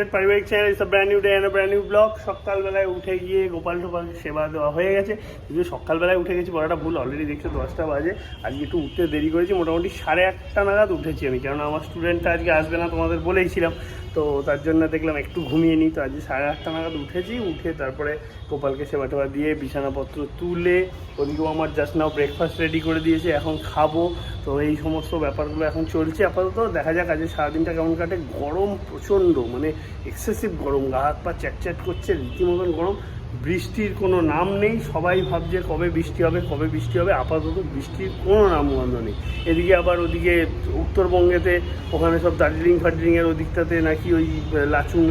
পেট পারিবারিক channel, it's a brand new day and a brand new blog. সকালবেলায় উঠে গিয়ে গোপাল টোপালকে সেবা দেওয়া হয়ে গেছে। যদিও সকালবেলায় উঠে গেছি বলাটা ভুল, অলরেডি দেখছো 10টা বাজে। আজকে একটু উঠতে দেরি করেছি, মোটামুটি 1:30 নাগাদ উঠেছি আমি, কারণ আমার স্টুডেন্টটা আজকে আসবে না তোমাদের বলেইছিলাম, তো তার জন্য দেখলাম একটু ঘুমিয়ে নিই। তো আজকে 8:30 নাগাদ উঠেছি, উঠে তারপরে গোপালকে সেবা টেবা দিয়ে বিছানাপত্র তুলে, ওদিকেও আমার জাস্ট নাও ব্রেকফাস্ট রেডি করে দিয়েছে, এখন খাবো। তো এই সমস্ত ব্যাপারগুলো এখন চলছে আপাতত। দেখা যাক আজকে সারাদিনটা কেমন কাটে। গরম প্রচণ্ড, মানে এক্সেসিভ গরম, গা হাত পা চ্যাট করছে, রীতিমতন গরম। বৃষ্টির কোনো নাম নেই, সবাই ভাবছে কবে বৃষ্টি হবে কবে বৃষ্টি হবে, আপাতত বৃষ্টির কোনো নামগন্ধ নেই। এদিকে আবার ওদিকে উত্তরবঙ্গেতে ওখানে সব দার্জিলিংয়ের ওদিকটাতে নাকি ওই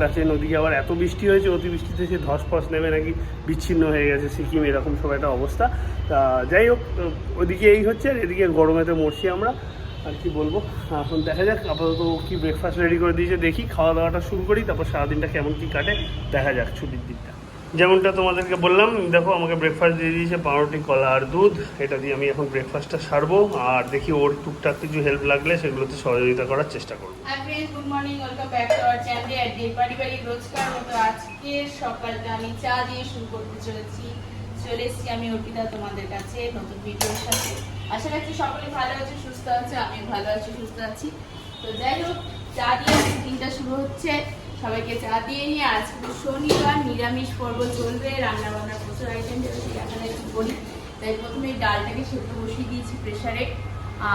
লাচেন ওদিকে আবার এত বৃষ্টি হয়েছে, অতিবৃষ্টিতে সে ধসফস নেমে নাকি বিচ্ছিন্ন হয়ে গেছে সিকিম, এরকম সব একটা অবস্থা। তা যাই হোক, ওদিকে এই হচ্ছে, আর এদিকে গরমেতে মরছি আমরা। আর কি বলবো, এখন দেখা যাক। আপাতত কি ব্রেকফাস্ট রেডি করে দিয়েছে, দেখি খাওয়া দাওয়াটা শুরু করি, তারপর সারাদিনটা কেমন কী কাটে দেখা যাক ছুটির দিনটা। যেমনটা তোমাদেরকে বললাম, দেখো আমাকে ব্রেকফাস্ট দিয়ে দিয়েছে পাউরুটি, কলা আর দুধ। এটা দিয়ে আমি এখন ব্রেকফাস্টটা সারবো, আর দেখি ওর টুকটাক কিছু হেল্প লাগলে সেগুলোতে সহযোগিতা করার চেষ্টা করবো। Hi friends, good morning, welcome back to our channel at day পারিবারিক। রোজকার মতো আজকে সকালটা আমি চা দিয়ে শুরু করতে চলেছি। চলে এসেছি আমি অর্পিতা তোমাদের কাছে নতুন ভিডিওর সাথে। আশা রাখছি সকলে ভালো আছে, সুস্থ আছে, আমি ভালো আছি, সুস্থ আছি। তো যাই হোক, চা দিয়ে দিনটা শুরু হচ্ছে। সবাইকে চা দিয়ে নিয়ে, আজকে শনিবার, নিরামিষ পর্ব চলবে, রান্না বান্নার প্রচুর আইটেম চলছে, এখানে একটু বলি। তাই প্রথমে ডালটাকে সেদ্ধ বসিয়ে দিয়েছি প্রেসারে,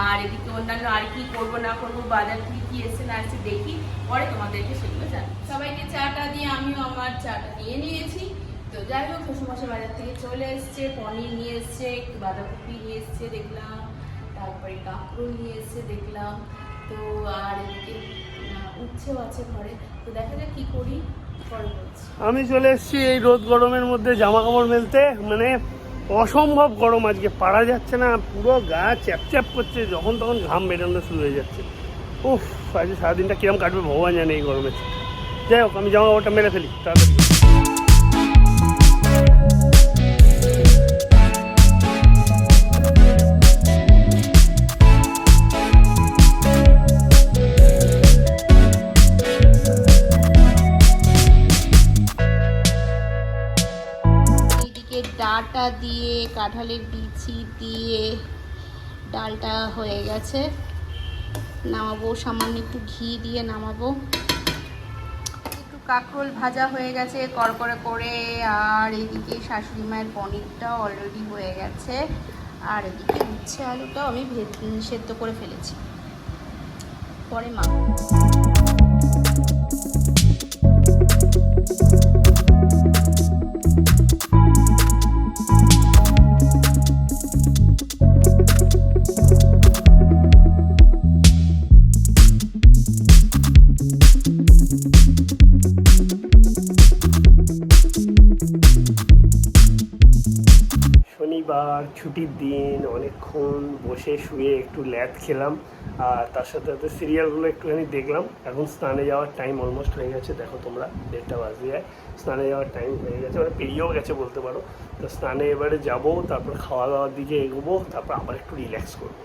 আর এদিকে অন্যান্য আর কি করবো না করবো, বাজার থেকে কি এসে না এসে দেখি, পরে তোমাদেরকে সেগুলো জানি। সবাইকে চাটা দিয়ে আমিও আমার চাটা নিয়ে নিয়েছি। তো যাই হোক, শ্বশুরমশাই বাজার থেকে চলে এসছে, পনির নিয়ে এসছে, একটু বাঁধাকপি নিয়ে এসছে দেখলাম, তারপরে কাঁকরোল নিয়ে এসছে দেখলাম। তো আর এদিকে উচ্ছেও আছে ঘরে। তো দেখা যাক কি করি, পরে বলছি। আমি চলে এসেছি এই রোদ গরমের মধ্যে জামা কাপড় মেলতে, মানে অসম্ভব গরম, আজকে পারা যাচ্ছে না, পুরো গা চ্যাপ করছে, যখন তখন ঘাম বেরোনো শুরু হয়ে যাচ্ছে। উফ, আজকে সারাদিনটা কিরম কাটবে ভগবান জানে এই গরমে। যাই হোক, আমি জামা কাপড়টা মেরে ফেলি তাড়াতাড়ি। ডাটা দিয়ে, কাঁঠালের বিচি দিয়ে ডালটা হয়ে গেছে, নামাবো। সামান্য একটু ঘি দিয়ে নামাবো। একটু কাঁকরোল ভাজা হয়ে গেছে কড়কড়ে করে, আর এদিকে শাশুড়ি মায়ের পনিরটাও অলরেডি হয়ে গেছে, আর এদিকে উচ্ছে আলুটাও আমি সেদ্ধ করে ফেলেছি, পরে মাখবো। শনিবার ছুটির দিন, অনেকক্ষণ বসে শুয়ে একটু ল্যাদ খেলাম, আর তার সাথে সাথে সিরিয়ালগুলো একটুখানি দেখলাম। এখন স্নানে যাওয়ার টাইম অলমোস্ট হয়ে গেছে, দেখো তোমরা 1:30 বাজে যায়, স্নানে যাওয়ার টাইম হয়ে গেছে, মানে পেরিয়েও গেছে বলতে পারো। তো স্নানে এবারে যাবো, তারপর খাওয়া দাওয়ার দিকে এগোবো, তারপর আবার একটু রিল্যাক্স করবো।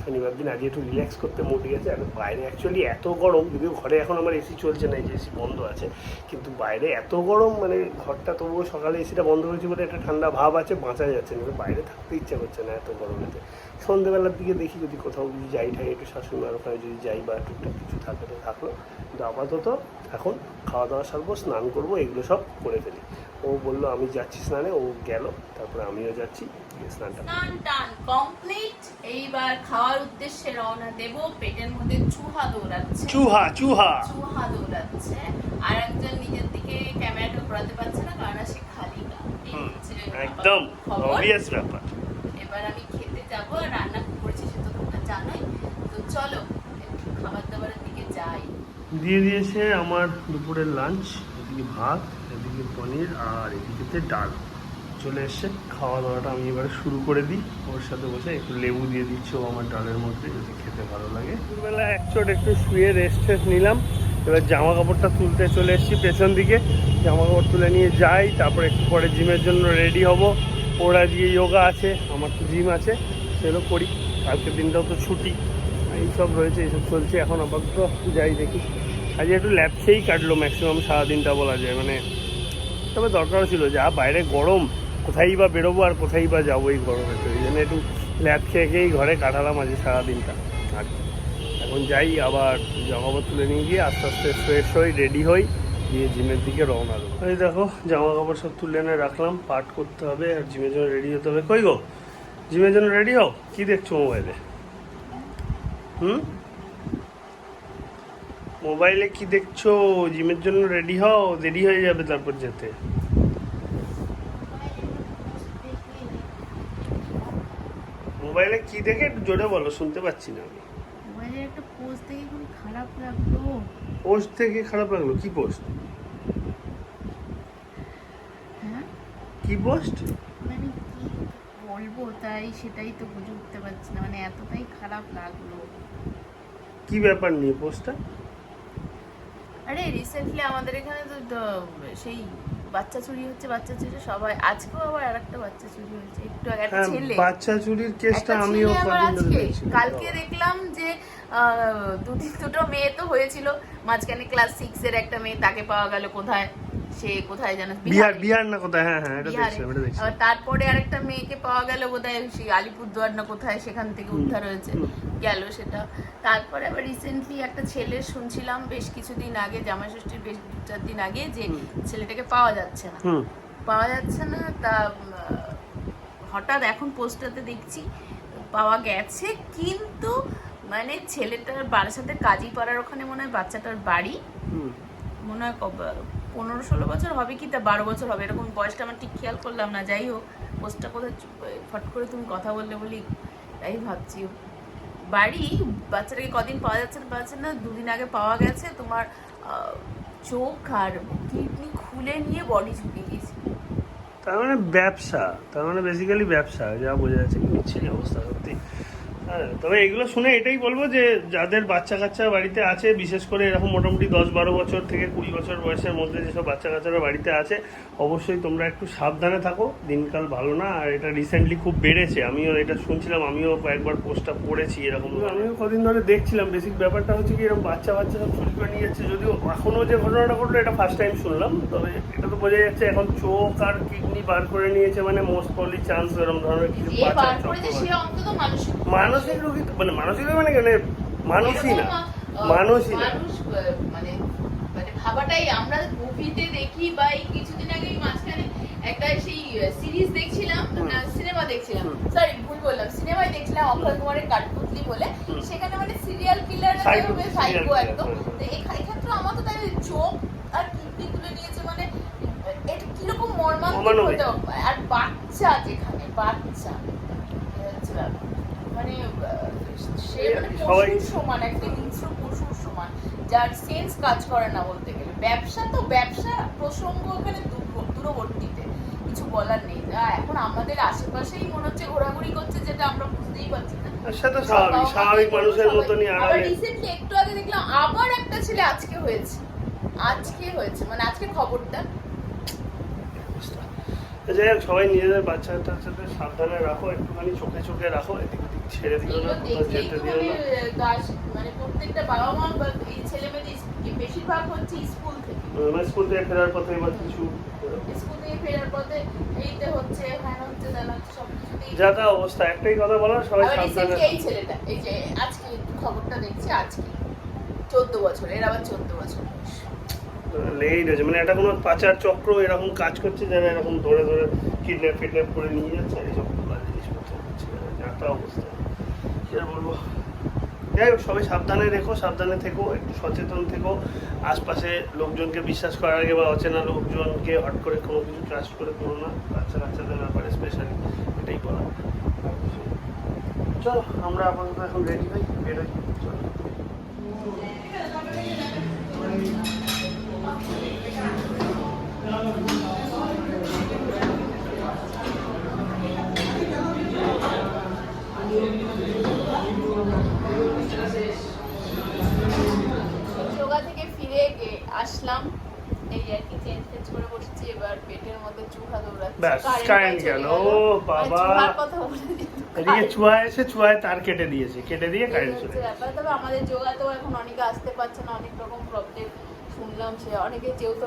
শনিবার দিন আজকে একটু রিল্যাক্স করতে মুড গেছে। আর বাইরে অ্যাকচুয়ালি এত গরম, যদিও ঘরে এখন আমার এসি চলছে না, এই যে এসি বন্ধ আছে, কিন্তু বাইরে এত গরম, মানে ঘরটা তবুও সকালে এসিটা বন্ধ করেছি বলে একটা ঠান্ডা ভাব আছে, বাঁচা যাচ্ছে না, বাইরে থাকতে ইচ্ছা করছে না এত গরমেতে। সন্ধ্যেবেলার দিকে দেখি যদি কোথাও যদি যাই একটু শাশুড়িমার ওখানে যদি যাই, বা টুকটাক কিছু থাকে তো থাকলো। কিন্তু আপাতত এখন খাওয়া দাওয়া সারবো, স্নান করবো, এগুলো সব করে ফেলি। ও বললো আমি যাচ্ছি স্নানে, ও গেল, তারপরে আমিও যাচ্ছি, স্নানটা কমপ্লিট। এইবার খাওয়ার উদ্দেশ্যে রওনা দেব। পেটের মধ্যে চুহা দৌড়াচ্ছে, চুহা দৌড়াচ্ছে, আর একজন নিজের দিকে ক্যামেরাটা ঘোরাতে পারছে না, কারণ সে খালি গা। একদম অবভিয়াস ব্যাপার। এবার আমি খেতে যাবো, আর রান্না করেছি সে তো তোমরা জানোই। তো চলো একটু খাবার দাবারের দিকে যাই। দিয়ে দিয়েছে আমার দুপুরের লাঞ্চ, এদিকে ভাত, এদিকে পনির, আর এদিকে ডাল চলে এসছে। খাওয়া দাওয়াটা আমি এবারে শুরু করে দিই, ওর সাথে বসে একটু লেবু দিয়ে দিচ্ছি ও আমার ডালের মধ্যে, যদি খেতে ভালো লাগে। দুপুরবেলা একটু শুয়ে রেস্ট নিলাম। এবার জামা কাপড়টা তুলতে চলে এসেছি পেছন দিকে, জামা কাপড় তুলে নিয়ে যাই, তারপর একটু পরে জিমের জন্য রেডি হব। ওর আজকে যোগা আছে, আমার তো জিম আছে, সেগুলো করি। কালকের দিনটাও তো ছুটি, এইসব রয়েছে, এইসব চলছে। এখন আপাতত যাই দেখি আজকে একটু ল্যাব খেয়েই কাটলো ম্যাক্সিমাম সারাদিনটা বলা যায়, মানে তবে দরকারও ছিল, যা বাইরে গরম, কোথায় বা বেরোবো আর কোথায় বা যাবো এই গরমে, তো এই জন্য একটু ল্যাব খেয়ে খেয়েই ঘরে কাটালাম আজকে সারাদিনটা। আর এখন যাই, আবার জামাকাপড় তুলে নিয়ে গিয়ে আস্তে আস্তে ফ্রেশ হই, রেডি হই, দিয়ে জিমের দিকে রওনা দেবো। এই দেখো জামা কাপড় সব তুলে এনে রাখলাম, পাট করতে হবে আর জিমের জন্য রেডি হতে হবে। কই গো, জিমের জন্য রেডি হও? কি দেখছো মোবাইলে? মোবাইলে কি দেখছো? জিমের জন্য রেডি হও, দেরি হয়ে যাবে তারপর যেতে। মোবাইলে কি দেখে একটু জোরে বলো, শুনতে পাচ্ছি না আমি। মোবাইলে একটা পোস্ট দেখে খুব খারাপ লাগলো। পোস্ট দেখে খারাপ লাগলো? কি পোস্ট? হ্যাঁ, কি পোস্ট? মানে কি বলবো তাই সেটাই তো বুঝে উঠতে পারছি না, মানে এতটাই খারাপ লাগলো। কি ব্যাপার নিয়ে পোস্টটা? আরে রিসেন্টলি আমাদের এখানে তো সেই বাচ্চা চুরি হচ্ছে, বাচ্চা চুরি সবাই, আজকেও আবার আরেকটা বাচ্চা চুরি হয়েছে, একটু আগে একটা হ্যাঁ, ছেলে, বাচ্চা চুরির কেসটা একটা আমিও ছেলে আবার কদিন ধরে আজকে দেখছি। কালকে দেখলাম যে দুটো মেয়ে তো হয়েছিল, মাঝখানে ক্লাস 6 এর একটা মেয়ে, তাকে পাওয়া গেল কোথায়, সে কোথায় জানো, বিহার না কোথায়? হ্যাঁ হ্যাঁ, এটা বিহারে। দেখছি, এটা দেখছি। আবার তারপরে আরেকটা মেয়েকে পাওয়া গেল বোধহয় সেই আলিপুরদুয়ার না কোথায়, সেখান থেকে উদ্ধার হয়েছে, গেল সেটা। তারপরে আবার রিসেন্টলি একটা ছেলের শুনছিলাম বেশ কিছুদিন আগে, জামাই ষষ্ঠীর বেশ 2-4 দিন আগে, যে ছেলেটাকে পাওয়া যাচ্ছে না, পাওয়া যাচ্ছে না। তা হঠাৎ এখন পোস্টাতে দেখছি পাওয়া গেছে, কিন্তু মানে ছেলেটার বাড়ির সাথে কাজীপাড়ার ওখানে মনে হয় বাচ্চাটার বাড়ি, মনে হয় 15-16 বছর হবে কি তা 12 বছর হবে, এরকম বয়সটা আমার ঠিক খেয়াল করলাম না। যাই হোক, পোস্টটা কোথায় ফট করে তুমি কথা বললে বলি তাই ভাবছি, বাড়ি, বাচ্চাটাকে কদিন পাওয়া যাচ্ছে না, 2 দিন আগে পাওয়া গেছে, তোমার চোখ আর কিডনি খুলে নিয়ে বডি ঝুঁকিয়ে দিয়েছে। তার মানে ব্যবসা, তার মানে বেসিক্যালি ব্যবসা, যা বোঝা যাচ্ছে। কি বিচ্ছিরি অবস্থা সত্যি। হ্যাঁ, তবে এগুলো শুনে এটাই বলবো যে যাদের বাচ্চা কাচ্চা বাড়িতে আছে, বিশেষ করে এরকম মোটামুটি 10-12 বছর থেকে 20 বছর বয়সের মধ্যে যেসব বাচ্চা কাচ্চারা বাড়িতে আছে, অবশ্যই তোমরা একটু সাবধানে থাকো, দিনকাল ভালো না। আর এটা রিসেন্টলি খুব বেড়েছে, আমিও এটা শুনছিলাম, আমিও কয়েকবার পোস্টটা পড়েছি এরকম। আমিও কদিন ধরে দেখছিলাম, বেসিক ব্যাপারটা হচ্ছে কি এরকম বাচ্চা সব চুরি করে নিয়ে যাচ্ছে। যদিও এখনও যে ঘটনাটা ঘটলো এটা ফার্স্ট টাইম শুনলাম, তবে এটা তো বোঝা যাচ্ছে এখন চোখ আর কিডনি বার করে নিয়েছে, মানে মোস্ট প্রবলি চান্স এরকম ধরনের কিছু বাচ্চা মানসিক রোগী, মানে মানসিক রোগী মানে মানুষই না, মানুষই না, মানে ভাবাটাই আমরা মুভিতে দেখি, বা এই কিছুদিন আগে মাঝখানে একটা সেই সিরিজ দেখছিলাম, না সিনেমা দেখছিলাম, সরি ভুল বললাম, সিনেমায় দেখছিলাম অক্ষয় কুমারের কাঠপুতলি বলে, সেখানে মানে সিরিয়াল কিলার সাইকো একদম। তো এক্ষেত্রে আমার তো তাই চোখ আর কিডনি তুলে নিয়েছে, মানে এটা কিরকম মর্মান্তিক হতে হবে, আর বাচ্চা, যেখানে বাচ্চা মানে সে মানে পশুর সমান, একটা হিংস্র পশুর সমান, যার সেন্স কাজ করে না বলতে গেলে। ব্যবসা তো ব্যবসা, প্রসঙ্গ ওখানে দূরবর্তীতে, কিছু বলার নেই। এখন আমাদের আশেপাশেই মনে হচ্ছে ঘোরাঘুরি করছে, যেটা আমরা বুঝতেই পারছি না। সেটা স্বাভাবিক মানুষের মতনই। আবার রিসেন্টলি একটু আগে দেখলাম আবার একটা ছেলে আজকে হয়েছে, মানে আজকে খবরটা। যাই হোক, সবাই নিজেদের বাচ্চা টাচ্চাদের সাবধানে রাখো, একটুখানি চোখে চোখে রাখো, এদিক ওদিক ছেড়ে দিও না, যেতে দিও না। মানে প্রত্যেকটা বাবা মা বা এই ছেলে মেয়েদের বেশিরভাগ হচ্ছে স্কুল থেকে, স্কুল থেকে ফেরার পথে এবার কিছু স্কুল থেকে ফেরার পথে এইতে হচ্ছে, হ্যাঁ হচ্ছে, জানা হচ্ছে, সবকিছুতেই যা তা অবস্থা। একটাই কথা বলার, সবাই সাবধানে। এই ছেলেটা, এই যে আজকে খবরটা দেখছি, আজকে 14 বছর, এর আবার 14 বছর লেগেই রয়েছে, মানে এটা কোনো পাচার চক্র এরকম কাজ করছে, যারা এরকম ধরে ধরে কিডন্যাপ করে নিয়ে যাচ্ছে, এইসব জিনিসপত্র হচ্ছে, যা তা অবস্থা। কি আর বলবো, যাই হোক, সবাই সাবধানে রেখো, সাবধানে থেকো, একটু সচেতন থেকো, আশপাশে লোকজনকে বিশ্বাস করার আগে বা অচেনা লোকজনকে হট করে কোনো কিছু ট্রাস্ট করে করো না, বাচ্চাদের ব্যাপারে স্পেশালি, এটাই বলা। চলো আমরা আপাতত এখন রেডি হই, বেরোই, চলো। যোগা থেকে ফিরে আসলাম, এই আর কি চেঞ্জ করে বসছি, এবার পেটের মধ্যে চুহা দৌড়াচ্ছে, ব্যাস কারেন্ট গেল, ও বাবা, কথা বলে এদিকে চুয়া এসে চুয়ায় তার কেটে দিয়েছে, কেটে দিয়ে কারেন্ট চলে গেছে। ব্যাপার। তবে আমাদের যোগাতেও এখন অনেকে আসতে পারছে না, অনেক রকম প্রবলেম শুনলাম। সে অনেকে যেহেতু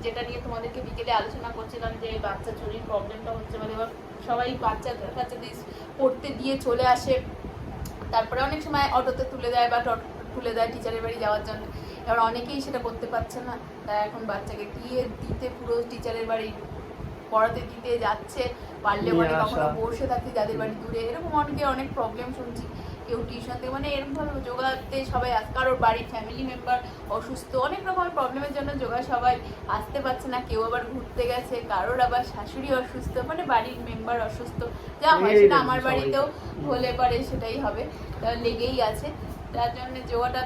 যেটা নিয়ে তোমাদেরকে বিকেলে আলোচনা করছিলাম যে বাচ্চা চুরির প্রবলেমটা হচ্ছে, মানে এবার সবাই বাচ্চাদের পড়তে দিয়ে চলে আসে, তারপরে অনেক সময় অটোতে তুলে দেয় বা তুলে দেয় টিচারের বাড়ি যাওয়ার জন্য। এবার অনেকেই সেটা করতে পারছে না, তাই এখন বাচ্চাকে গিয়ে দিতে পুরো টিচারের বাড়ি পড়াতে দিতে যাচ্ছে, পারলে মানে কখনো বসে থাকতে যাদের বাড়ি দূরে, এরকম অনেকে অনেক প্রবলেম শুনছি। কেউ টিউশন থেকে, মানে এরকমভাবে যোগাতে সবাই কারোর বাড়ির ফ্যামিলি মেম্বার অসুস্থ, অনেক রকমের প্রবলেমের জন্য যোগা সবাই আসতে পারছে না। কেউ আবার ঘুরতে গেছে, কারোর আবার শাশুড়ি অসুস্থ, মানে বাড়ির মেম্বার অসুস্থ, যা হয় সেটা আমার বাড়িতেও হলে পারে সেটাই হবে, তা লেগেই আছে। তার জন্য যোগাটা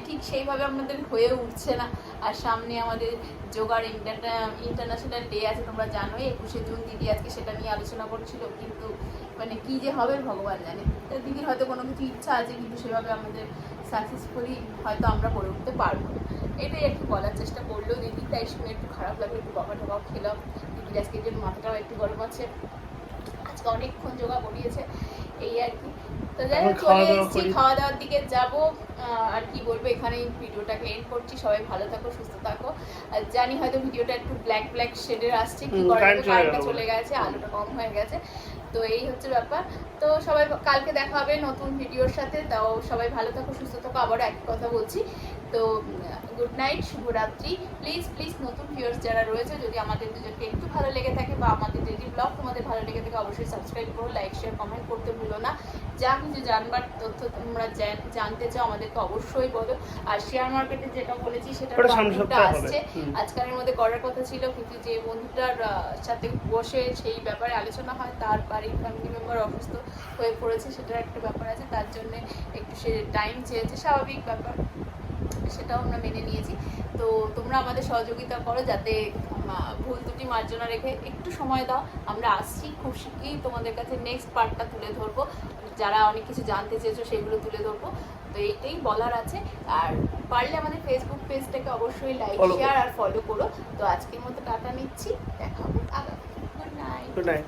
ঠিক সেইভাবে আমাদের হয়ে উঠছে না। আর সামনে আমাদের যোগার ইন্টারন্যাশনাল ডে আছে, তোমরা জানোই 21শে জুন। দিদি আজকে সেটা নিয়ে আলোচনা করছিল, কিন্তু মানে কি যে হবে ভগবান জানে। দিদির হয়তো কোনো কিছু ইচ্ছা আছে, কিন্তু সেভাবে আমাদের সাকসেসফুলি হয়তো আমরা করে উঠতে পারবো না, এটাই আর কি বলার চেষ্টা করলো দিদি। তাই শুনে একটু খারাপ লাগলো, একটু বকা টকাও খেলাম। দিদির আজকে যে মাথাটাও একটু গরম আছে, আজকে অনেকক্ষণ যোগা করিয়েছে, এই আর কি। তো যাই হোক, চলে এসেছি খাওয়া দাওয়ার দিকে যাবো। আর কি বলবো, এখানেই ভিডিওটাকে এন্ড করছি। সবাই ভালো থাকো, সুস্থ থাকো। জানি হয়তো ভিডিওটা একটু ব্ল্যাক শেডের আসছে, কি কারেন্টটা চলে গেছে, আলোটা কম হয়ে গেছে, তো এই হচ্ছে ব্যাপার। তো সবাই কালকে দেখা হবে নতুন ভিডিওর সাথে। তাও সবাই ভালো থাকো, সুস্থ থাকো, আবারও একই কথা বলছি। তো গুড নাইট, শুভরাত্রি। প্লিজ নতুন ভিউয়ার্স যারা রয়েছে, যদি আমাদের দুজনকে একটু ভালো লেগে থাকে বা আমাদের ডেইলি ব্লগ তোমাদের ভালো লেগে থাকে, অবশ্যই সাবস্ক্রাইব করো, লাইক শেয়ার কমেন্ট করতে ভুলো না। যা কিছু জানবার তথ্য তোমরা জানতে চাও আমাদেরকে অবশ্যই বলো। আর শেয়ার মার্কেটে যেটা বলেছি সেটা আসছে, আজকালের মধ্যে করার কথা ছিল, কিন্তু যে বন্ধুটার সাথে বসে সেই ব্যাপারে আলোচনা হয়, তার বাড়ির ফ্যামিলি মেম্বার অসুস্থ হয়ে পড়েছে, সেটার একটা ব্যাপার আছে, তার জন্য একটু সে টাইম চেয়েছে, স্বাভাবিক ব্যাপার, সেটাও আমরা মেনে নিয়েছি। তো তোমরা আমাদের সহযোগিতা করো, যাতে ভুল ত্রুটি মার্জনা রেখে একটু সময় দাও। আমরা আসছি খুব শীঘ্রই তোমাদের কাছে নেক্সট পার্টটা তুলে ধরবো, যারা অনেক কিছু জানতে চেয়েছো সেগুলো তুলে ধরবো। তো এইটাই বলার আছে। আর পারলে আমাদের ফেসবুক পেজটাকে অবশ্যই লাইক শেয়ার আর ফলো করো। তো আজকের মতো টাটা নিচ্ছি, দেখা হবে আগামী। Good night.